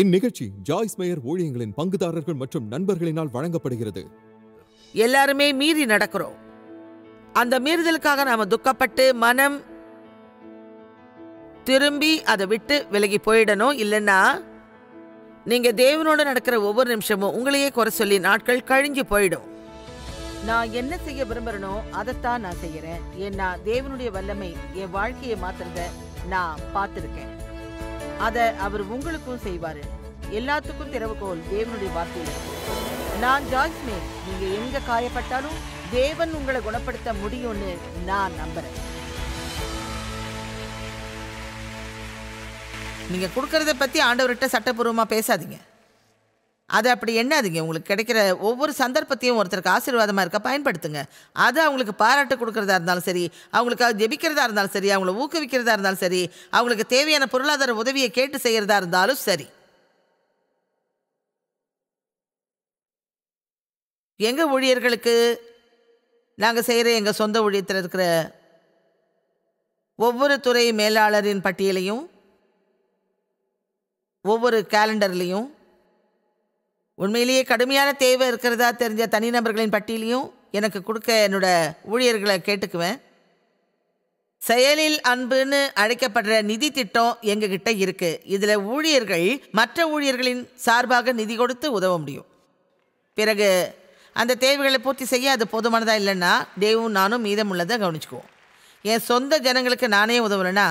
இந்நிகழ்ச்சி Joyce mayor ஊழியங்களின் பங்குதாரர்கள் மற்றும் நண்பர்களினால் வழங்கப்படுகிறது. எல்லாருமே மீறி நடக்கிறோம். அந்த மீறுதலுக்காக நாம துக்கப்பட்டு மனம் திரும்பி அதை விட்டு விலகி போயிடணும். இல்லைன்னா நீங்க தேவனோட நடக்கிற ஒவ்வொரு நிமிஷமும் உங்களையே குறை சொல்லி நாட்கள் கழிஞ்சு போயிடும். நான் என்ன செய்ய விரும்புறனோ அதைத்தான் நான் செய்யறேன். ஏன்னா தேவனுடைய வல்லமை என் வாழ்க்கையை மாத்துறத நான் பார்த்திருக்கேன். அத அவர் உங்களுக்கும் செய்வாரு. எல்லாத்துக்கும் திறவுகோல் தேவனுடைய வார்த்தையில. நான் ஜாய்ஸ் மேயர். நீங்க எங்க காயப்பட்டாலும் தேவன் உங்களை குணப்படுத்த முடியும்னு நான் நம்புறேன். நீங்க கொடுக்கறத பத்தி ஆண்டவர்கிட்ட சட்டப்பூர்வமா பேசாதீங்க. அது அப்படி எண்ணாதீங்க. உங்களுக்கு கிடைக்கிற ஒவ்வொரு சந்தர்ப்பத்தையும் ஒருத்தருக்கு ஆசீர்வாதமா இருக்க பயன்படுத்துங்க. அது அவங்களுக்கு பாராட்டு கொடுக்கறதா இருந்தாலும் சரி, அவங்களுக்காக ஜெபிக்கிறதா இருந்தாலும் சரி, அவங்கள ஊக்குவிக்கிறதா இருந்தாலும் சரி, அவங்களுக்கு தேவையான பொருளாதார உதவியை கேட்டு செய்யறதா இருந்தாலும் சரி. எங்க ஊழியர்களுக்கு நாங்க செய்யற எங்க சொந்த ஊழியத்தில் இருக்கிற ஒவ்வொரு துறை மேலாளரின் பட்டியலையும் ஒவ்வொரு கேலண்டர்லையும் உண்மையிலேயே கடுமையான தேவை இருக்கிறதா தெரிஞ்ச தனிநபர்களின் பட்டியலையும் எனக்கு கொடுக்க என்னோட ஊழியர்களை கேட்டுக்குவேன். செயலில் அன்புன்னு அழைக்கப்படுற நிதி திட்டம் எங்ககிட்ட இருக்கு. இதுல ஊழியர்கள் மற்ற ஊழியர்களின் சார்பாக நிதி கொடுத்து உதவ முடியும். பிறகு அந்த தேவைகளை பூர்த்தி செய்ய அது போதுமானதா இல்லைன்னா தேவும் நானும் மீதம் உள்ளதை கவனிச்சுக்குவோம். என் சொந்த ஜனங்களுக்கு நானே உதவுறேன்னா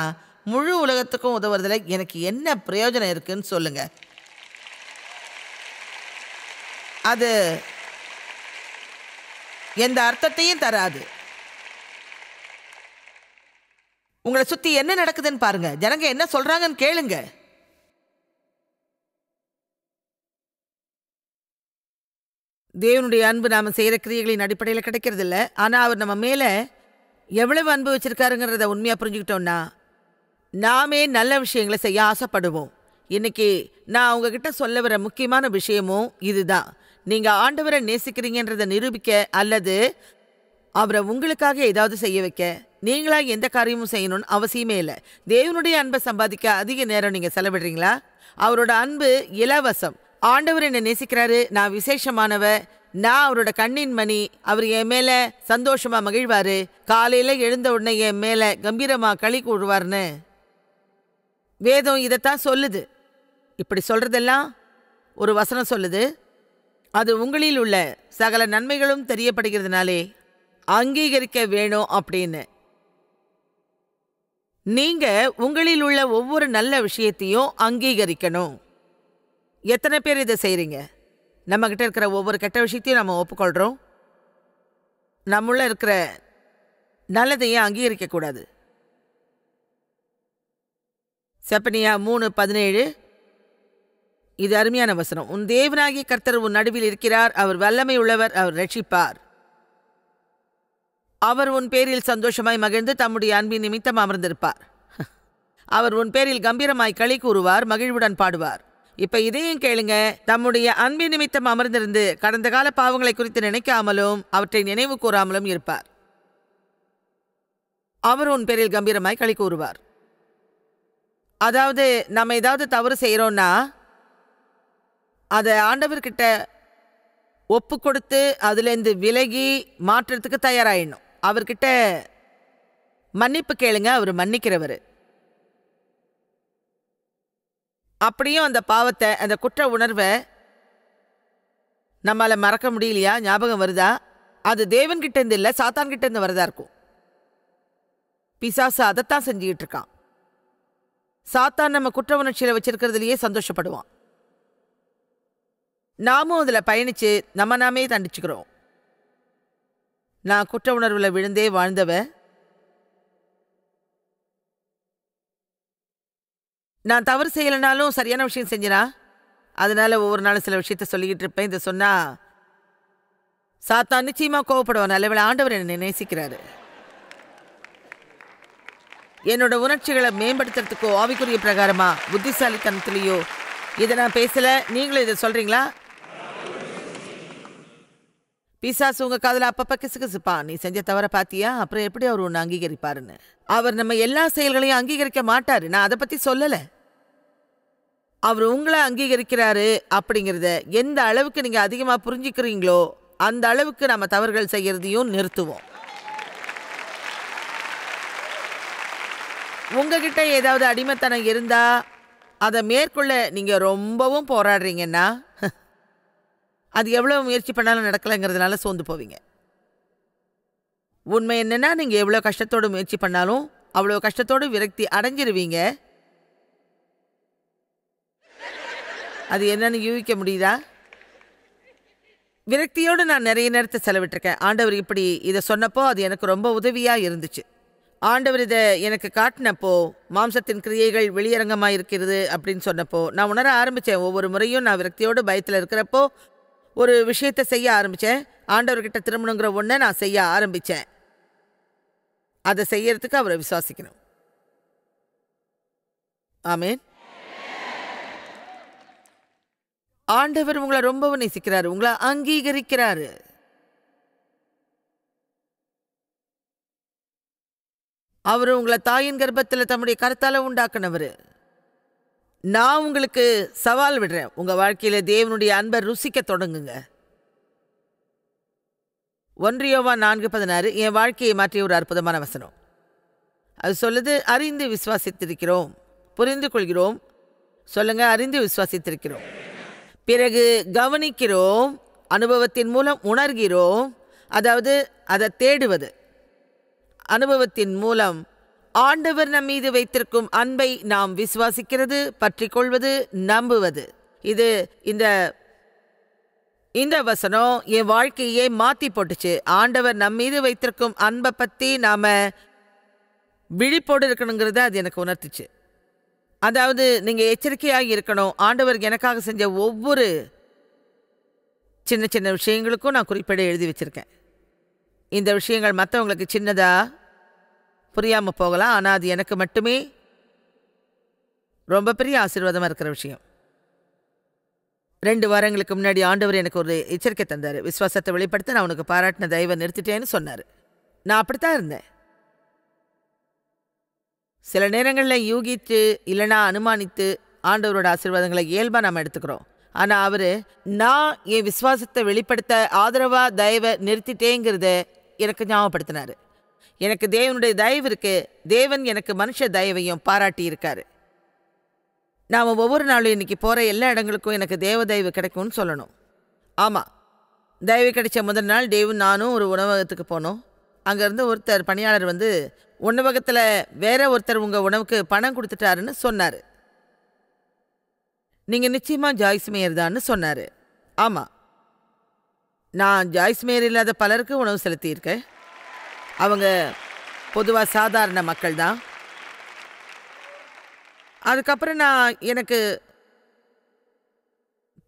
முழு உலகத்துக்கும் உதவுறதுல எனக்கு என்ன பிரயோஜனம் இருக்குன்னு சொல்லுங்க. அது எந்த அர்த்தத்தையும் தராது. உங்களை சுத்தி என்ன நடக்குதுன்னு பாருங்க. ஜனங்க என்ன சொல்றாங்கன்னு கேளுங்க. தேவனுடைய அன்பு நாம செய்யற கிரியைகளின் அடிப்படையில் கிடைக்கிறது இல்லை. ஆனா அவர் நம்ம மேல எவ்வளவு அன்பு வச்சிருக்காருங்கிறத உண்மையா புரிஞ்சுக்கிட்டோம்னா நாமே நல்ல விஷயங்களை செய்ய ஆசைப்படுவோம். இன்னைக்கு நான் உங்ககிட்ட சொல்ல வர முக்கியமான விஷயமும் இதுதான். நீங்க ஆண்டவரை நேசிக்கிறீங்கன்றதை நிரூபிக்க அல்லது அவரை உங்களுக்காக ஏதாவது செய்ய வைக்க நீங்களா எந்த காரியமும் செய்யணும்னு அவசியமே இல்லை. தேவனுடைய அன்பை சம்பாதிக்க அதிக நேரம் நீங்க செலவிடுறீங்களா? அவரோட அன்பு இலவசம். ஆண்டவர் என்னை நேசிக்கிறாரு, நான் விசேஷமானவ, நான் அவரோட கண்ணின் மணி, அவர் என் மேல சந்தோஷமா மகிழ்வாரு, காலையில எழுந்த உடனே என் மேல கம்பீரமா களி கூடுவார்னு வேதம் இதைத்தான் சொல்லுது. இப்படி சொல்றதெல்லாம் ஒரு வசனம் சொல்லுது. அது உங்களில் உள்ள சகல நன்மைகளும் தெரியப்படுகிறதுனாலே அங்கீகரிக்க வேணும் அப்படின்னு. நீங்க உங்களில் உள்ள ஒவ்வொரு நல்ல விஷயத்தையும் அங்கீகரிக்கணும். எத்தனை பேர் இதை செய்றீங்க? நம்ம கிட்ட இருக்கிற ஒவ்வொரு கெட்ட விஷயத்தையும் நம்ம ஒப்புக்கொள்றோம். நம்முள்ள இருக்கிற நல்லதையும் அங்கீகரிக்க கூடாது. செப்பனியா 3:17 இது அருமையான வசனம். உன் தேவனாகிய கர்த்தர் உன் நடுவில் இருக்கிறார், அவர் வல்லமை உள்ளவர், அவர் ரட்சிப்பார். அவர் உன் பேரில் சந்தோஷமாய் மகிழ்ந்து தம்முடைய அன்பின் நிமித்தம் அமர்ந்திருப்பார். அவர் உன் பேரில் கம்பீரமாய் களி கூறுவார், மகிழ்வுடன் பாடுவார். இப்ப இதையும் கேளுங்க. தம்முடைய அன்பின் நிமித்தம் அமர்ந்திருந்து கடந்த கால பாவங்களை குறித்து நினைக்காமலும் அவற்றை நினைவு கூறாமலும் இருப்பார். அவர் உன் பேரில் கம்பீரமாய் களி கூறுவார். அதாவது நம்ம ஏதாவது தவறு செய்யறோம்னா அதை ஆண்டவர்கிட்ட ஒப்பு கொடுத்து அதுலேருந்து விலகி மாற்றத்துக்கு தயாராயிடணும். அவர்கிட்ட மன்னிப்பு கேளுங்க, அவர் மன்னிக்கிறவர். அப்படியும் அந்த பாவத்தை, அந்த குற்ற உணர்வை நம்மளால மறக்க முடியலையா? ஞாபகம் வருதா? அது தேவன்கிட்ட இருந்து இல்லை, சாத்தான் கிட்ட இருந்து வரதா இருக்கும். பிசாசு அதைத்தான் செஞ்சுக்கிட்டு இருக்கான். சாத்தான் நம்ம குற்ற உணர்ச்சியில வச்சிருக்கிறதுலயே சந்தோஷப்படுவான். நாமும் அதுல பயணிச்சு நம்ம நாமே தண்டிச்சுக்கிறோம். நான் குற்ற உணர்வுல விழுந்தே வாழ்ந்தவ. நான் தவறு செய்யலைனாலும் சரியான விஷயம் செஞ்சனா, அதனால ஒவ்வொரு நாளும் சில விஷயத்த சொல்லிக்கிட்டு இருப்பேன். இதை சொன்னா சாத்தான் நிச்சயமா கோவப்படுவான். நல்லவேளை ஆண்டவர் என்னை நேசிக்கிறாரு. என்னோட உணர்ச்சிகளை மேம்படுத்துறதுக்கோ ஆவிக்குரிய பிரகாரமா புத்திசாலித்தனத்திலேயோ இதை நான் பேசல. நீங்களும் இதை சொல்றீங்களா? பிசாசு உங்க காதுல அப்பப்ப கிசுகிசுப்பான். நீ செஞ்ச தவற பாத்தியா? அப்புறம் எப்படி அவர் ஒன்று அங்கீகரிப்பாருன்னு. அவர் நம்ம எல்லா செயல்களையும் அங்கீகரிக்க மாட்டாரு. நான் அதை பத்தி சொல்லல. அவர் உங்களை அங்கீகரிக்கிறாரு அப்படிங்கிறத எந்த அளவுக்கு நீங்கள் அதிகமாக புரிஞ்சுக்கிறீங்களோ அந்த அளவுக்கு நம்ம தவறுகள் செய்யறதையும் நிறுத்துவோம். உங்ககிட்ட ஏதாவது அடிமைத்தனம் இருந்தா அதை மேற்கொள்ள நீங்கள் ரொம்பவும் போராடுறீங்கன்னா அது எவ்வளோ முயற்சி பண்ணாலும் நடக்கலைங்கிறதுனால சோர்ந்து போவீங்க. உண்மை என்னன்னா, நீங்கள் எவ்வளோ கஷ்டத்தோடு முயற்சி பண்ணாலும் அவ்வளோ கஷ்டத்தோடு விரக்தி அடைஞ்சிருவீங்க. அது என்னன்னு யூகிக்க முடியுதா? விரக்தியோடு நான் நிறைய நேரத்தை செலவிட்டிருக்கேன். ஆண்டவர் இப்படி இதை சொன்னப்போ அது எனக்கு ரொம்ப உதவியாக இருந்துச்சு. ஆண்டவர் இதை எனக்கு காட்டினப்போ, மாம்சத்தின் கிரியைகள் வெளியரங்கமாக இருக்கிறது அப்படின்னு சொன்னப்போ நான் உணர ஆரம்பித்தேன். ஒவ்வொரு முறையும் நான் விரக்தியோடு பயத்தில் இருக்கிறப்போ ஒரு விஷயத்தை செய்ய ஆரம்பித்தேன். ஆண்டவர்கிட்ட திரும்பணுங்கிற ஒன்றை நான் செய்ய ஆரம்பித்தேன். அதை செய்யறதுக்கு அவரை விசுவாசிக்கணும். ஆமேன். ஆண்டவர் உங்களை ரொம்பவும் நேசிக்கிறாரு, உங்களை அங்கீகரிக்கிறாரு. அவரு உங்களை தாயின் கர்ப்பத்தில் தம்முடைய கருத்தால உண்டாக்குனவர். நான் உங்களுக்கு சவால் விடுறேன், உங்க வாழ்க்கையில தேவனுடைய அன்பை ருசிக்க தொடங்குங்க. 1 யோவான் 4:16 என் வாழ்க்கையை மாற்றிய ஒரு அற்புதமான வசனம். அது சொல்லுது, அறிந்து விசுவாசித்திருக்கிறோம், புரிந்து கொள்கிறோம். சொல்லுங்க, அறிந்து விசுவாசித்திருக்கிறோம். பிறகு கவனிக்கிறோம், அனுபவத்தின் மூலம் உணர்கிறோம். அதாவது அதை தேடுவது. அனுபவத்தின் மூலம் ஆண்டவர் நம் மீது வைத்திருக்கும் அன்பை நாம் விசுவாசிக்கிறது, பற்றி கொள்வது, நம்புவது. இது இந்த வசனம் என் வாழ்க்கையே மாற்றி போட்டுச்சு. ஆண்டவர் நம் மீது வைத்திருக்கும் அன்பை பற்றி நாம் விழிப்போடு இருக்கணுங்கிறத அது எனக்கு உணர்த்துச்சு. அதாவது நீங்கள் எச்சரிக்கையாக இருக்கணும். ஆண்டவர் எனக்காக செஞ்ச ஒவ்வொரு சின்ன சின்ன விஷயங்களுக்கும் நான் குறிப்பிட எழுதி வச்சுருக்கேன். இந்த விஷயங்கள் மற்றவங்களுக்கு சின்னதாக புரியாமல் போகலாம், ஆனால் அது எனக்கு மட்டுமே ரொம்ப பெரிய ஆசீர்வாதமாக இருக்கிற விஷயம். 2 வாரங்களுக்கு முன்னாடி ஆண்டவர் எனக்கு ஒரு எச்சரிக்கை தந்தார். விசுவாசத்தை வெளிப்படுத்த நான் உனக்கு பாராட்டின தயவை நிறுத்திட்டேன்னு சொன்னார். நான் அப்படித்தான் இருந்தேன். சில நேரங்களில் யூகித்து இல்லைனா அனுமானித்து ஆண்டவரோட ஆசீர்வாதங்களை இயல்பாக நாம் எடுத்துக்கிறோம். ஆனால் அவர் நான் என் விசுவாசத்தை வெளிப்படுத்த ஆதரவாக தயவை நிறுத்திட்டேங்கிறத எனக்கு ஞாபகப்படுத்தினார். எனக்கு தேவனுடைய தயவு இருக்கு, தேவன் எனக்கு மனுஷ தயவையும் பாராட்டி இருக்காரு. நாம் ஒவ்வொரு நாளும் இன்னைக்கு போகிற எல்லா இடங்களுக்கும் எனக்கு தேவ தயவு கிடைக்கும்னு சொல்லணும். ஆமாம், தயவு கிடைச்ச முதல் நாள் டேவும் நானும் ஒரு உணவகத்துக்கு போனோம். அங்கேருந்து ஒருத்தர் பணியாளர் வந்து உணவகத்தில் வேற ஒருத்தர் உங்கள் உணவுக்கு பணம் கொடுத்துட்டாருன்னு சொன்னார். நீங்கள் நிச்சயமாக ஜாய்ஸ் மேயர் தான்னு சொன்னார். ஆமாம், நான் ஜாய்ஸ் மேயர் இல்லாத பலருக்கு உணவு செலுத்தியிருக்கேன். அவங்க பொதுவாக சாதாரண மக்கள் தான். அதுக்கப்புறம் எனக்கு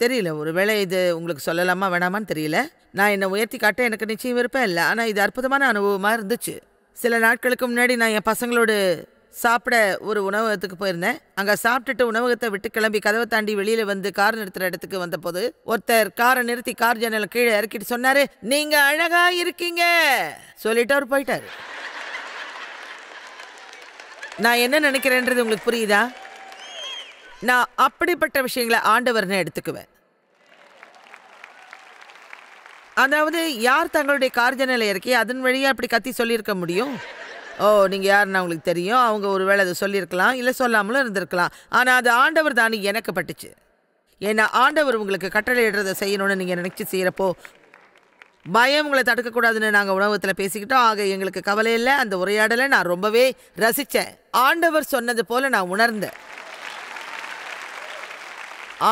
தெரியல, ஒரு வேளை இது உங்களுக்கு சொல்லலாமா வேணாமான்னு தெரியல. நான் என்னை உயர்த்தி காட்ட எனக்கு நிச்சயம் விருப்பம் இல்லை. ஆனால் இது அற்புதமான அனுபவமாக இருந்துச்சு. சில நாட்களுக்கு முன்னாடி நான் என் பசங்களோடு சாப்பிட ஒரு உணவகத்துக்கு போயிருந்தேன். அங்கே சாப்பிட்டுட்டு உணவகத்தை விட்டு கிளம்பி கதவை தாண்டி வெளியில் வந்து கார் நிறுத்துகிற இடத்துக்கு வந்தபோது ஒருத்தர் காரை நிறுத்தி கார் ஜன்னலை கீழே இறக்கிட்டு சொன்னார், நீங்கள் அழகா இருக்கீங்க சொல்லிட்டு அவர் போயிட்டாரு. நான் என்ன நினைக்கிறேன்றது உங்களுக்கு புரியுதா? நான் அப்படிப்பட்ட விஷயங்களை ஆண்டவர்னு எடுத்துக்குவேன். அதாவது யார் தங்களுடைய கார் ஜன்னலை இறக்கி அதன் வழியாக அப்படி கத்தி சொல்லியிருக்க முடியும்? ஓ, நீங்கள் யாருன்னு அவங்களுக்கு தெரியும், அவங்க ஒரு வேளை அதை சொல்லியிருக்கலாம், இல்லை சொல்லாமலும் இருந்திருக்கலாம். ஆனால் அது ஆண்டவர் தானே எனக்கு பட்டுச்சு. ஏன்னா ஆண்டவர் உங்களுக்கு கட்டளையிடுறதை செய்யணும்னு நீங்கள் நினச்சி செய்கிறப்போ பயம் உங்களை தடுக்கக்கூடாதுன்னு நாங்கள் உணவகத்தில் பேசிக்கிட்டோம். ஆக எங்களுக்கு கவலை இல்லை. அந்த உரையாடலை நான் ரொம்பவே ரசித்தேன். ஆண்டவர் சொன்னது போல் நான் உணர்ந்தேன்.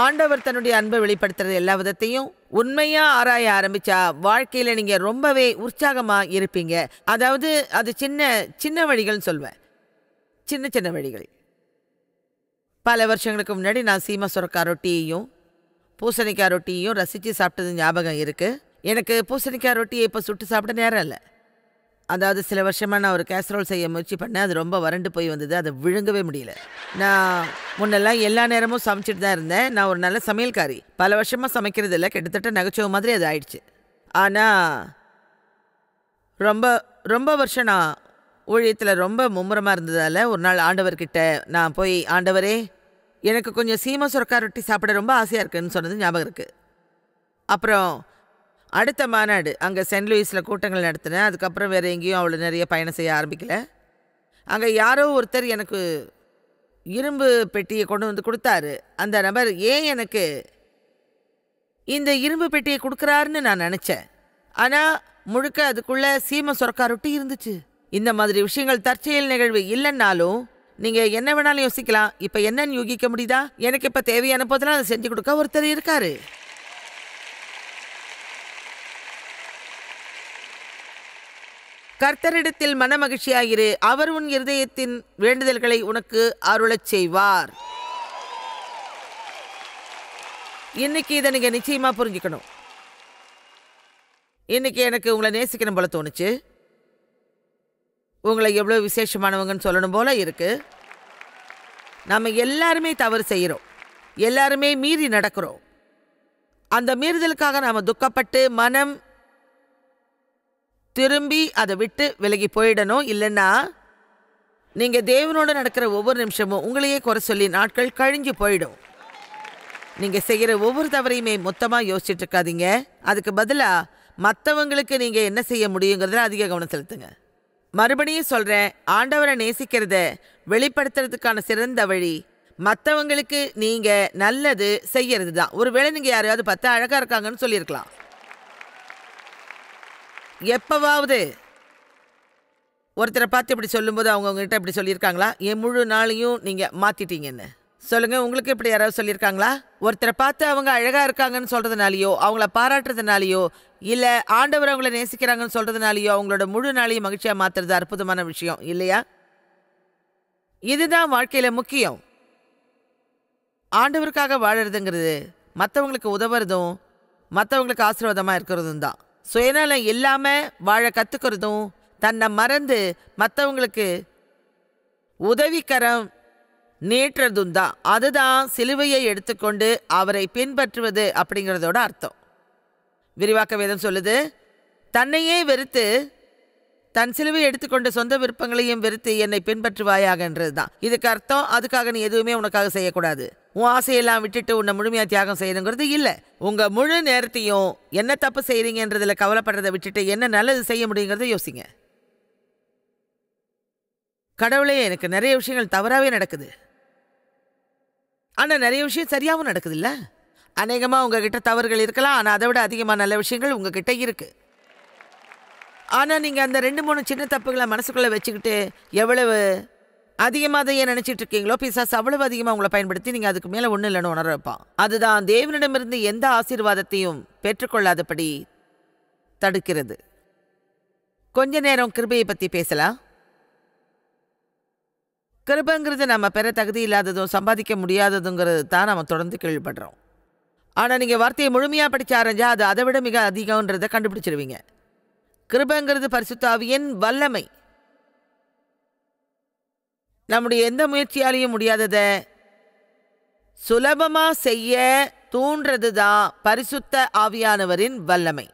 ஆண்டவர் தன்னுடைய அன்பை வெளிப்படுத்துறது எல்லா விதத்தையும் உண்மையாக ஆராய ஆரம்பித்தா வாழ்க்கையில் நீங்கள் ரொம்பவே உற்சாகமாக இருப்பீங்க. அதாவது அது சின்ன சின்ன வழிகள்னு சொல்வேன், சின்ன சின்ன வழிகள். பல வருஷங்களுக்கு முன்னாடி நான் சீமா சுரக்காய் ரொட்டியையும் பூசணிக்காய் ரொட்டியையும் ரசித்து சாப்பிட்டது ஞாபகம் இருக்குது. எனக்கு பூசணிக்காய் ரொட்டியை இப்போ சுட்டு சாப்பிட நேரம் இல்லை. அதாவது சில வருஷமாக நான் ஒரு கேசரோல் செய்ய முயற்சி பண்ணேன். அது ரொம்ப வறண்டு போய் வந்தது, அதை விழுங்கவே முடியல. நான் முன்னெல்லாம் எல்லா நேரமும் சமைச்சிட்டு தான் இருந்தேன். நான் ஒரு நல்ல சமையல்காரி. பல வருஷமாக சமைக்கிறது இல்லை, கிட்டத்தட்ட நகைச்சுவை மாதிரி அது ஆயிடுச்சு. ஆனால் ரொம்ப ரொம்ப வருஷம் நான் ஊழியத்தில் ரொம்ப மும்முரமாக இருந்ததால் ஒரு நாள் ஆண்டவர்கிட்ட நான் போய், ஆண்டவரே எனக்கு கொஞ்சம் சீமை சுரக்கா ரொட்டி சாப்பிட ரொம்ப ஆசையாக இருக்குன்னு சொன்னது ஞாபகம் இருக்குது. அப்புறம் அடுத்த மாநாடு அங்கே சென்ட் லூயிஸில் கூட்டங்கள் நடத்தினேன். அதுக்கப்புறம் வேறு எங்கேயும் அவ்வளோ நிறைய பயணம் செய்ய ஆரம்பிக்கல. அங்கே யாரோ ஒருத்தர் எனக்கு இரும்பு பெட்டியை கொண்டு வந்து கொடுத்தாரு. அந்த நபர் ஏன் எனக்கு இந்த இரும்பு பெட்டியை கொடுக்குறாருன்னு நான் நினச்சேன். ஆனால் முழுக்க அதுக்குள்ளே சீமை சுரக்கா ரொட்டி இருந்துச்சு. இந்த மாதிரி விஷயங்கள் தற்செயல் நிகழ்வு இல்லைன்னாலும் நீங்கள் என்ன வேணாலும் யோசிக்கலாம். இப்போ என்னன்னு யூகிக்க முடியுதா? எனக்கு இப்போ தேவையான போதெல்லாம் அதை செஞ்சு கொடுக்க ஒருத்தர் இருக்காரு. கர்த்தரிடத்தில் மனமகிழ்ச்சியாயிரு, அவர் உன் இருதயத்தின் வேண்டுதல்களை உனக்கு அருளச் செய்வார். இன்னைக்கு இதை நீங்க நிச்சயமா புரிஞ்சுக்கணும். இன்னைக்கு எனக்கு உங்களை நேசிக்கணும் போல தோணுச்சு. உங்களை எவ்வளோ விசேஷமானவங்கன்னு சொல்லணும் போல இருக்கு. நம்ம எல்லாருமே தவறு செய்கிறோம், எல்லாருமே மீறி நடக்கிறோம். அந்த மீறுதலுக்காக நாம் துக்கப்பட்டு மனம் திரும்பி அதை விட்டு விலகி போயிடணும். இல்லைன்னா நீங்கள் தேவனோடு நடக்கிற ஒவ்வொரு நிமிஷமும் உங்களையே குறை சொல்லி நாட்கள் கழிஞ்சு போயிடும். நீங்கள் செய்கிற ஒவ்வொரு தவறையுமே மொத்தமாக யோசிச்சுட்டு இருக்காதீங்க. அதுக்கு பதிலாக மற்றவங்களுக்கு நீங்கள் என்ன செய்ய முடியுங்கிறதுல அதிக கவனம் செலுத்துங்க. மறுபடியும் சொல்கிறேன், ஆண்டவரை நேசிக்கிறத வெளிப்படுத்துறதுக்கான சிறந்த வழி மற்றவங்களுக்கு நீங்கள் நல்லது செய்யறது தான். ஒருவேளை நீங்கள் யாரையாவது பார்த்து அழகாக இருக்காங்கன்னு சொல்லியிருக்கலாம். எப்போவாவது ஒருத்தரை பார்த்து இப்படி சொல்லும்போது அவங்ககிட்ட இப்படி சொல்லியிருக்காங்களா? என் முழு நாளையும் நீங்கள் மாற்றிட்டீங்கன்னு சொல்லுங்கள். உங்களுக்கு இப்படி யாராவது சொல்லியிருக்காங்களா? ஒருத்தரை பார்த்து அவங்க அழகாக இருக்காங்கன்னு சொல்கிறதுனாலையோ, அவங்கள பாராட்டுறதுனாலையோ, இல்லை ஆண்டவர் அவங்கள நேசிக்கிறாங்கன்னு சொல்கிறதுனாலையோ அவங்களோட முழு நாளையும் மகிழ்ச்சியாக மாற்றுறது அற்புதமான விஷயம் இல்லையா? இதுதான் வாழ்க்கையில் முக்கியம். ஆண்டவருக்காக வாழறதுங்கிறது மற்றவங்களுக்கு உதவுறதும் மற்றவங்களுக்கு ஆசீர்வாதமாக இருக்கிறதும் தான். சுயநலம் இல்லாமல் வாழ கற்றுக்கிறதும் தன்னை மறந்து மற்றவங்களுக்கு உதவிக்கரம் நீட்டுறதும் தான். அதுதான் சிலுவையை எடுத்துக்கொண்டு அவரை பின்பற்றுவது அப்படிங்கிறதோட அர்த்தம். விரிவாக்க வேதம் சொல்லுது, தன்னையே வெறுத்து தன் சிலுவையை எடுத்துக்கொண்டு சொந்த விருப்பங்களையும் வெறுத்து என்னை பின்பற்றுவாயாகன்றது தான் இதுக்கு அர்த்தம். அதுக்காக நீ எதுவுமே உனக்காக செய்யக்கூடாது. உன் ஆசையெல்லாம் விட்டுட்டு உன்னை முழுமையாக தியாகம் செய்யணுங்கிறது இல்லை. உங்கள் முழு நேரத்தையும் என்ன தப்பு செய்கிறீங்கன்றதில் கவலைப்படுறதை விட்டுட்டு என்ன நல்லது செய்ய முடியுங்கிறத யோசிங்க. கடவுளே, எனக்கு நிறைய விஷயங்கள் தவறாகவே நடக்குது, ஆனால் நிறைய விஷயம் சரியாகவும் நடக்குது இல்லை. அநேகமாக உங்ககிட்ட தவறுகள் இருக்கலாம், ஆனால் அதை விட அதிகமாக நல்ல விஷயங்கள் உங்ககிட்ட இருக்கு. ஆனால் நீங்கள் அந்த 2-3 சின்ன தப்புகளை மனசுக்குள்ளே வச்சுக்கிட்டு எவ்வளவு அதிகமாக அதையே நினச்சிட்டு இருக்கீங்களோ, பிசாசு அவ்வளவு அதிகமாக உங்களை பயன்படுத்தி நீங்கள் அதுக்கு மேலே ஒன்றும் இல்லைன்னு உணர வைப்பான். அதுதான் தேவனிடமிருந்து எந்த ஆசீர்வாதத்தையும் பெற்றுக்கொள்ளாதபடி தடுக்கிறது. கொஞ்ச நேரம் கிருபையை பற்றி பேசலாம். கிருபைங்கிறது நம்ம பெற தகுதி இல்லாததும் சம்பாதிக்க முடியாததுங்கிறது தான் நம்ம தொடர்ந்து கேள்விப்படுறோம். ஆனால் நீங்கள் வார்த்தையை முழுமையாக படித்து ஆரஞ்சா அது அதை விட மிக அதிகம்ன்றதை கண்டுபிடிச்சிருவீங்க. கிருபைங்கிறது பரிசுத்த ஆவியின் வல்லமை. நம்முடைய எந்த முயற்சியாலையும் முடியாததை சுலபமாக செய்ய தூண்டுறது தான் பரிசுத்த ஆவியானவரின் வல்லமை.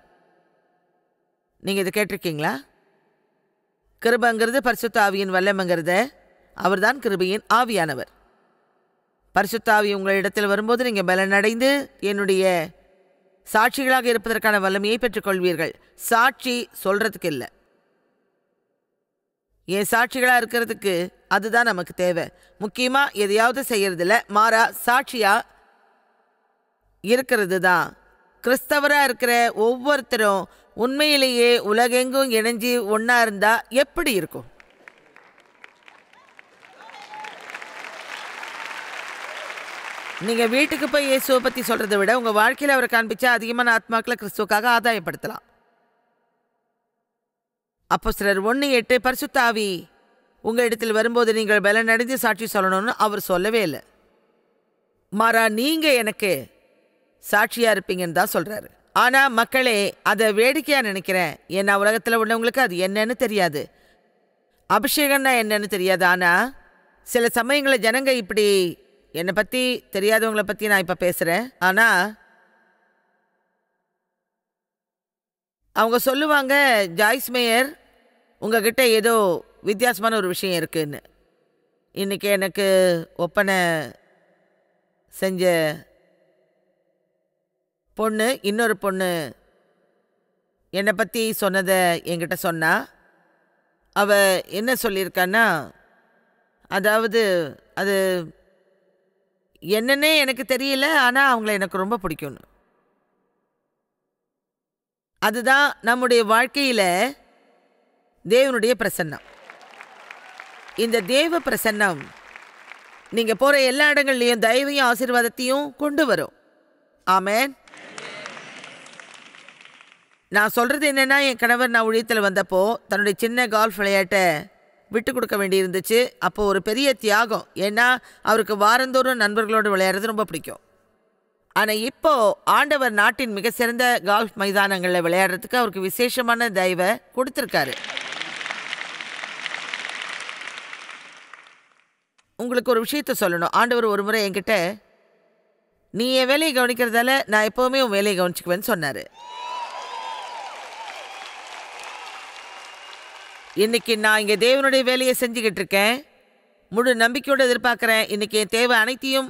நீங்கள் இதை கேட்டிருக்கீங்களா? கிருபைங்கிறது பரிசுத்த ஆவியின் வல்லமைங்கிறத அவர்தான் கிருபையின் ஆவியானவர். பரிசுத்த ஆவி உங்களிடத்தில் வரும்போது நீங்கள் பலனடைந்து என்னுடைய சாட்சிகளாக இருப்பதற்கான வல்லமையை பெற்றுக்கொள்வீர்கள். சாட்சி சொல்றதுக்கு இல்லை, என் சாட்சிகளாக இருக்கிறதுக்கு அதுதான் நமக்கு தேவை. முக்கியமாக எதையாவது செய்யறதில்ல, மாறா சாட்சியா இருக்கிறது தான். கிறிஸ்தவராக இருக்கிற ஒவ்வொருத்தரும் உண்மையிலேயே உலகெங்கும் இணைஞ்சு ஒன்றா இருந்தால் எப்படி இருக்கும்? நீங்கள் வீட்டுக்கு போய் இயேசுவை பற்றி சொல்கிறத விட உங்கள் வாழ்க்கையில் அவரை காண்பிச்சா அதிகமான ஆத்மாக்களை கிறிஸ்துவுக்காக ஆதாயப்படுத்தலாம். அப்போஸ்தலர் 1:8 பரிசுத்த ஆவி உங்கள் இடத்தில் வரும்போது நீங்கள் பலனடைந்து சாட்சி சொல்லணும்னு அவர் சொல்லவே இல்லை. மாறா நீங்கள் எனக்கு சாட்சியாக இருப்பீங்கன்னு தான் சொல்கிறாரு. ஆனால் மக்களே, அதை வேடிக்கையாக நினைக்கிறேன். ஏன்னா உலகத்தில் உள்ளவங்களுக்கு அது என்னன்னு தெரியாது, அபிஷேகம்னா என்னன்னு தெரியாது. ஆனால் சில சமயங்களில் ஜனங்க இப்படி என்னை பற்றி தெரியாதவங்களை பற்றி நான் இப்போ பேசுகிறேன். ஆனால் அவங்க சொல்லுவாங்க, ஜாய்ஸ் மேயர் உங்ககிட்ட ஏதோ வித்தியாசமான ஒரு விஷயம் இருக்குன்னு. இன்றைக்கி எனக்கு ஒப்பனை செஞ்ச பொண்ணு, இன்னொரு பொண்ணு என்னை பற்றி சொன்னதை என்கிட்ட சொன்னா. அவ என்ன சொல்லியிருக்கான்னா, அதாவது அது என்னன்னே எனக்கு தெரியல, ஆனால் அவங்கள எனக்கு ரொம்ப பிடிக்கும்னு. அதுதான் நம்முடைய வாழ்க்கையில் தேவனுடைய பிரசன்னம். இந்த தேவ பிரசன்னம் நீங்கள் போகிற எல்லா இடங்கள்லையும் தயவையும் ஆசீர்வாதத்தையும் கொண்டு வரும். ஆமென். நான் சொல்கிறது என்னென்னா, என் கணவர் நான் ஊழியத்தில் வந்தப்போ தன்னுடைய சின்ன கால்ஃப் விளையாட்டை விட்டு கொடுக்க வேண்டியிருந்துச்சு. அப்போது ஒரு பெரிய தியாகம். ஏன்னா அவருக்கு வாரந்தோறும் நண்பர்களோடு விளையாடுறது ரொம்ப பிடிக்கும். ஆனால் இப்போது ஆண்டவர் நாட்டின் மிக சிறந்த கால்ஃப் மைதானங்களில் விளையாடுறதுக்கு அவருக்கு விசேஷமான தயவை கொடுத்துருக்காரு. உங்களுக்கு ஒரு விஷயத்த சொல்லணும். ஆண்டவர் ஒரு முறை என்கிட்ட, நீ என் வேலையை கவனிக்கிறதால நான் எப்போவுமே உன் வேலையை கவனிச்சுக்குவேன்னு சொன்னார். இன்னைக்கு நான் இங்கே தேவனுடைய வேலையை செஞ்சுக்கிட்டு இருக்கேன். முழு நம்பிக்கையோடு எதிர்பார்க்குறேன். இன்னைக்கு என் தேவை அனைத்தையும்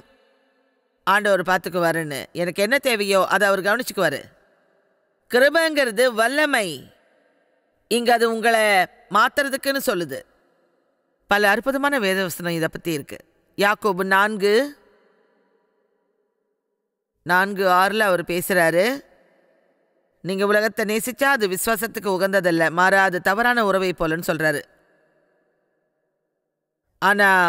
ஆண்டவர் பார்த்துக்குவாருன்னு. எனக்கு என்ன தேவையோ அதை அவர் கவனிச்சுக்குவார். கிருபைங்கிறது வல்லமை. இங்கே அது உங்களை மாற்றுறதுக்குன்னு சொல்லுது. பல அற்புதமான வேதவசனம் இதை பற்றி இருக்குது. யாக்கோபு 4:6 அவர் பேசுகிறாரு. நீங்கள் உலகத்தை நேசிச்சா அது விசுவாசத்துக்கு உகந்ததல்ல, மாறா அது தவறான உறவை போலன்னு சொல்கிறாரு. ஆனால்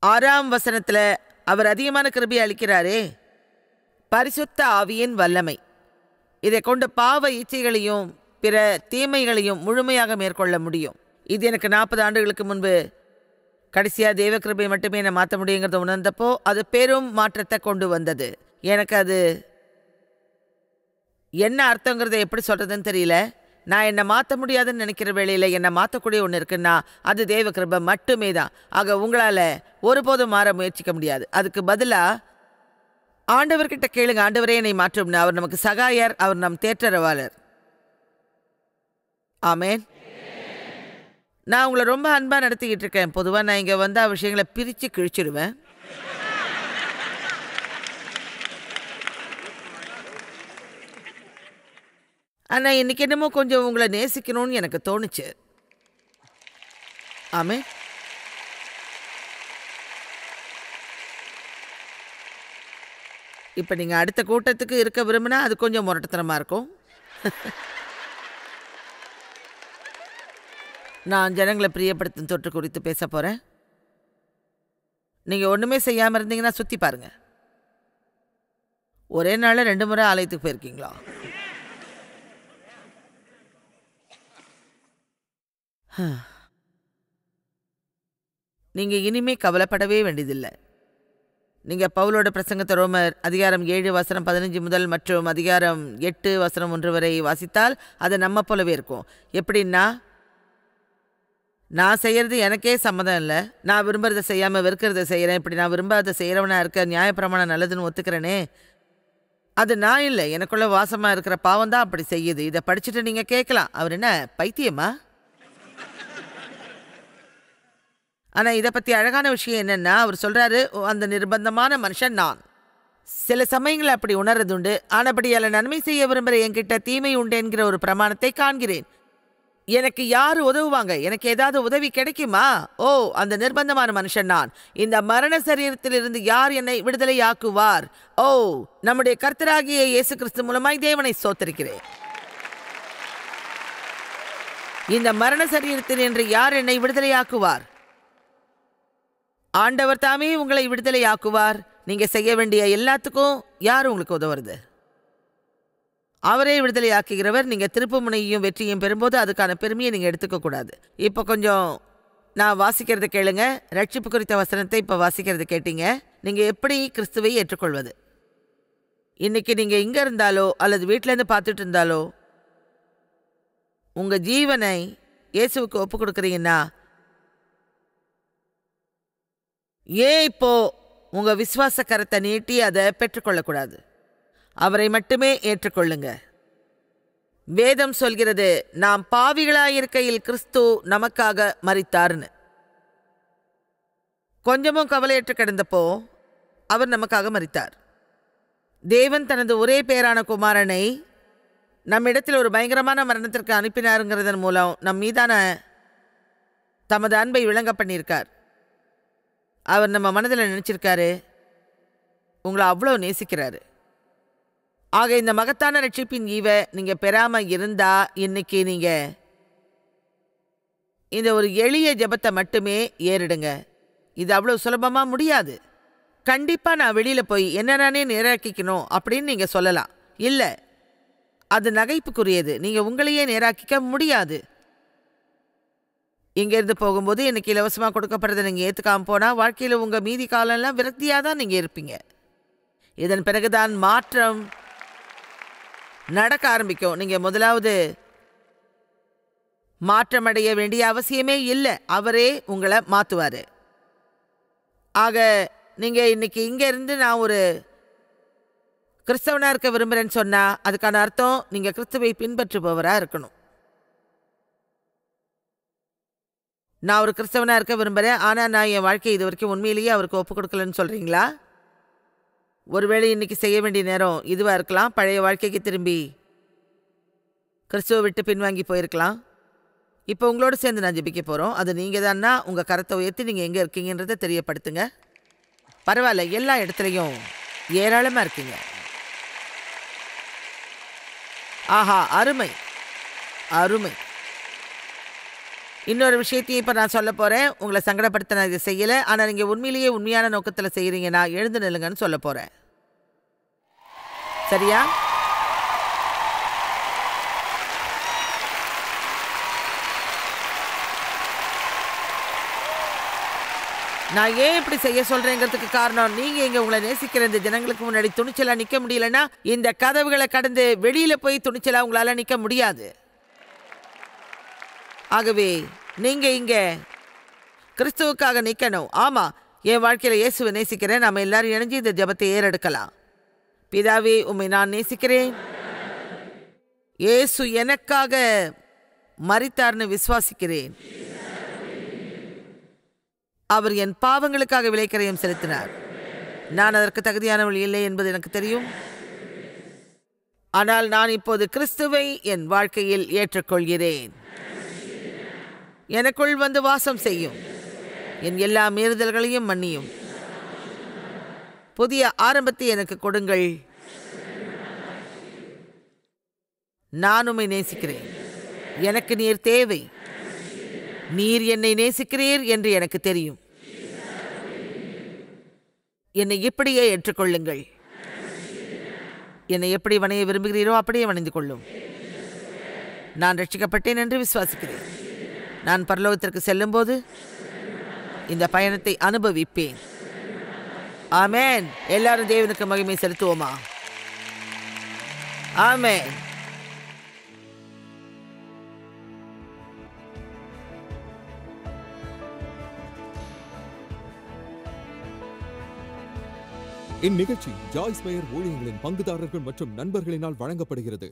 6ஆம் வசனத்தில் அவர் அதிகமான கிருபையை அளிக்கிறாரே, பரிசுத்த ஆவியின் வல்லமை. இதை கொண்டு பாவ இச்சைகளையும் பிற தீமைகளையும் முழுமையாக மேற்கொள்ள முடியும். இது எனக்கு 40 ஆண்டுகளுக்கு முன்பு கடைசியாக தேவ கிருபை மட்டுமே என்னை மாற்ற முடியுங்கிறத உணர்ந்தப்போ அது பெரும் மாற்றத்தை கொண்டு வந்தது. எனக்கு அது என்ன அர்த்தங்கிறத எப்படி சொல்கிறதுன்னு தெரியல. நான் என்னை மாற்ற முடியாதுன்னு நினைக்கிற வேளையில் என்னை மாற்றக்கூடிய ஒன்று இருக்குன்னா அது தேவ கிருபை மட்டுமே தான். ஆக உங்களால் ஒருபோதும் மாற முயற்சிக்க முடியாது. அதுக்கு பதிலாக ஆண்டவர்கிட்ட கேளுங்க, ஆண்டவரே என்னை மாற்றும்னு. அவர் நமக்கு சகாயர், அவர் நம் தேற்றரவாளர். ஆமேன். நான் உங்களை ரொம்ப அன்பாக நடத்திக்கிட்டு இருக்கேன். பொதுவாக நான் இங்கே வந்தால் விஷயங்களை பிரித்து கிழிச்சிடுவேன். ஆனால் இன்னைக்கு என்னமோ கொஞ்சம் உங்களை நேசிக்கணும்னு எனக்கு தோணுச்சு. ஆமேன். இப்போ நீங்கள் அடுத்த கூட்டத்துக்கு இருக்க விரும்பினா அது கொஞ்சம் முரட்டுத்தனமாக இருக்கும். நான் ஜனங்களை பிரியப்படுத்தும் தொற்று குறித்து பேச போகிறேன். நீங்கள் ஒன்றுமே செய்யாமல் இருந்தீங்கன்னா சுற்றி பாருங்கள். ஒரே நாளில் 2 முறை ஆலயத்துக்கு போயிருக்கீங்களா? நீங்கள் இனிமே கவலைப்படவே வேண்டியதில்லை. நீங்கள் பவுலோட பிரசங்கத்தை ரோமர் அதிகாரம் 7:15 முதல் மற்றும் அதிகாரம் 8:1 வரை வாசித்தால் அது நம்ம போலவே இருக்கும். எப்படின்னா, நான் செய்கிறது எனக்கே சம்மதம் இல்லை, நான் விரும்புறதை செய்யாமல் வெறுக்கிறத செய்கிறேன், இப்படி நான் விரும்பாத செய்கிறவனா இருக்க நியாயப்பிரமாணம் நல்லதுன்னு ஒத்துக்கிறேனே, அது நான் இல்லை, எனக்குள்ள வாசமாக இருக்கிற பாவம் தான் அப்படி செய்யுது. இதை படிச்சுட்டு நீங்கள் கேட்கலாம், அவர் என்ன பைத்தியமா? ஆனால் இதை பற்றி அழகான விஷயம் என்னென்னா, அவர் சொல்கிறாரு, அந்த நிர்பந்தமான மனுஷன் நான். சில சமயங்கள் அப்படி உணர்றது உண்டு. ஆனபடியால் நன்மை செய்ய விரும்புகிற என்கிட்ட தீமை உண்டு என்கிற ஒரு பிரமாணத்தை காண்கிறேன். எனக்கு யார் உதவுவாங்க? எனக்கு ஏதாவது உதவி கிடைக்குமா? ஓ, அந்த நிர்பந்தமான மனுஷன் நான். இந்த மரண சரீரத்திலிருந்து யார் என்னை விடுதலையாக்குவார்? ஓ, நம்முடைய கர்த்தராகிய இயேசு கிறிஸ்து மூலமாய் தேவனை ஸ்தோத்திரிக்கிறேன். இந்த மரண சரீரத்தில் என்று யார் என்னை விடுதலையாக்குவார்? ஆண்டவர் தாமே உங்களை விடுதலையாக்குவார். நீங்க செய்ய வேண்டிய எல்லாத்துக்கும் யார் உங்களுக்கு உதவுறது? அவரே விடுதலையாக்குகிறவர். நீங்க திருப்பு முனையையும் வெற்றியும் பெறும்போது அதுக்கான பெருமையை நீங்க எடுத்துக்க கூடாது. இப்போ கொஞ்சம் நான் வாசிக்கிறது கேளுங்க. ரட்சிப்பு குறித்த வசனத்தை இப்போ வாசிக்கிறது கேட்டீங்க. நீங்க எப்படி கிறிஸ்துவை ஏற்றுக்கொள்வது? இன்னைக்கு நீங்க இங்க இருந்தாலோ அல்லது வீட்டிலேருந்து பார்த்துட்டு இருந்தாலோ உங்க ஜீவனை இயேசுவுக்கு ஒப்பு கொடுக்குறீங்கன்னா, ஏன் இப்போ உங்க விசுவாச கரத்தை நீட்டி அதை பெற்றுக்கொள்ளக்கூடாது? அவரை மட்டுமே ஏற்றுக்கொள்ளுங்க. வேதம் சொல்கிறது, நாம் பாவிகளாயிருக்கையில் கிறிஸ்து நமக்காக மரித்தார்னு. கொஞ்சமும் கவலையற்று கிடந்தப்போ அவர் நமக்காக மரித்தார். தேவன் தனது ஒரே பேரான குமாரனை நம்மிடத்தில் ஒரு பயங்கரமான மரணத்திற்கு அனுப்பினாருங்கிறதன் மூலம் நம் மீதான தமது அன்பை விளங்க பண்ணியிருக்கார். அவர் நம்ம மனதில் நினச்சிருக்காரு, உங்களை அவ்வளோ நேசிக்கிறாரு. ஆக இந்த மகத்தான ரட்சிப்பின் ஈவை நீங்கள் பெறாமல் இருந்தால் இன்னைக்கு நீங்கள் இந்த ஒரு எளிய ஜெபத்தை மட்டுமே ஏறிடுங்க. இது அவ்வளோ சுலபமாக முடியாது. கண்டிப்பாக நான் வெளியில் போய் என்ன நானே நேராக்கிக்கணும் அப்படின்னு நீங்கள் சொல்லலாம். இல்லை, அது நகைப்புக்குரியது. நீங்கள் உங்களையே நேராக்கிக்க முடியாது. இங்கேருந்து போகும்போது எனக்கு இலவசமாக கொடுக்கப்படுறதை நீங்கள் ஏற்றுக்காமல் போனால் வாழ்க்கையில் உங்கள் மீதி காலம்லாம் விரக்தியாக தான் நீங்கள் இருப்பீங்க. இதன் பிறகுதான் மாற்றம் நடக்க ஆரம்பிக்கும். நீங்கள் முதலாவது மாற்றமடைய வேண்டிய அவசியமே இல்லை, அவரே உங்களை மாற்றுவார். ஆக நீங்கள் இன்னைக்கு இங்கேருந்து நான் ஒரு கிறிஸ்தவனாக இருக்க விரும்புகிறேன்னு சொன்னால் அதுக்கான அர்த்தம் நீங்கள் கிறிஸ்துவை பின்பற்றுபவராக இருக்கணும். நான் ஒரு கிறிஸ்தவனாக இருக்க விரும்புகிறேன், ஆனால் நான் என் வாழ்க்கை இது வரைக்கும் உண்மையிலேயே அவருக்கு ஒப்புக் கொடுக்கலன்னு சொல்கிறீங்களா? ஒருவேளை இன்னைக்கு செய்ய வேண்டிய நேரம் இதுவாக இருக்கலாம். பழைய வாழ்க்கைக்கு திரும்பி கிறிஸ்துவை விட்டு பின்வாங்கி போயிருக்கலாம். இப்போ உங்களோட சேர்ந்து நான் ஜெபிக்க போகிறோம். அது நீங்கள் தான்னா உங்கள் கரத்தை உயர்த்தி நீங்கள் எங்கே இருக்கீங்கன்றதை தெரியப்படுத்துங்க. பரவாயில்ல, எல்லா இடத்துலையும் ஏராளமாக இருக்கீங்க. ஆஹா, அருமை அருமை. இன்னொரு விஷயத்தையும் இப்போ நான் சொல்ல போகிறேன். உங்களை சங்கடப்படுத்த நான் இதை செய்யலை, ஆனால் நீங்கள் உண்மையிலேயே உண்மையான நோக்கத்தில் செய்கிறீங்கன்னா எழுந்து நில்லுங்கன்னு சொல்ல போகிறேன். சரியா? நான் ஏன் இப்படி செய்ய சொல்றேங்கிறதுக்கு காரணம், நீங்க இங்க உங்களை நேசிக்கிற இந்த ஜனங்களுக்கு முன்னாடி துணிச்சலா நிக்க முடியலன்னா இந்த கதவுகளை கடந்து வெளியில போய் துணிச்சலா உங்களால நிக்க முடியாது. ஆகவே நீங்க இங்க கிறிஸ்துவுக்காக நிக்கணும். ஆமா, என் வாழ்க்கையில இயேசுவை நேசிக்கிறேன். நாம எல்லாரும் இணைஞ்சு இந்த ஜெபத்தை ஏறெடுக்கலாம். பிதாவே, உம்மை நான் நேசிக்கிறேன். இயேசு எனக்காக மரித்தார்னு விசுவாசிக்கிறேன். அவர் என் பாவங்களுக்காக விலைக்கரையும் செலுத்தினார். நான் அதற்கு தகுதியானவள் இல்லை என்பது எனக்கு தெரியும். ஆனால் நான் இப்போது கிறிஸ்துவை என் வாழ்க்கையில் ஏற்றுக்கொள்கிறேன். எனக்குள் வந்து வாசம் செய்யும். என் எல்லா மீறுதல்களையும் மன்னியும். புதிய ஆரம்பத்தை எனக்கு கொடுங்கள். நான் உம்மை நேசிக்கிறேன். எனக்கு நீர் தேவை. நீர் என்னை நேசிக்கிறீர் என்று எனக்கு தெரியும். என்னை இப்படியே ஏற்றுக்கொள்ளுங்கள். என்னை எப்படி வணைய விரும்புகிறீரோ அப்படியே வணைந்து கொள்ளும். நான் ரட்சிக்கப்பட்டேன் என்று விசுவாசிக்கிறேன். நான் பரலோகத்திற்கு செல்லும்போது இந்த பயணத்தை அனுபவிப்பேன். ஆமென். எல்லாரும் தேவனுக்கு மகிமை செலுத்துவோமா? ஆமென். இந்நிகழ்ச்சி ஜாய்ஸ் மேயர் ஊழியங்களின் பங்குதாரர்கள் மற்றும் நண்பர்களினால் வழங்கப்படுகிறது.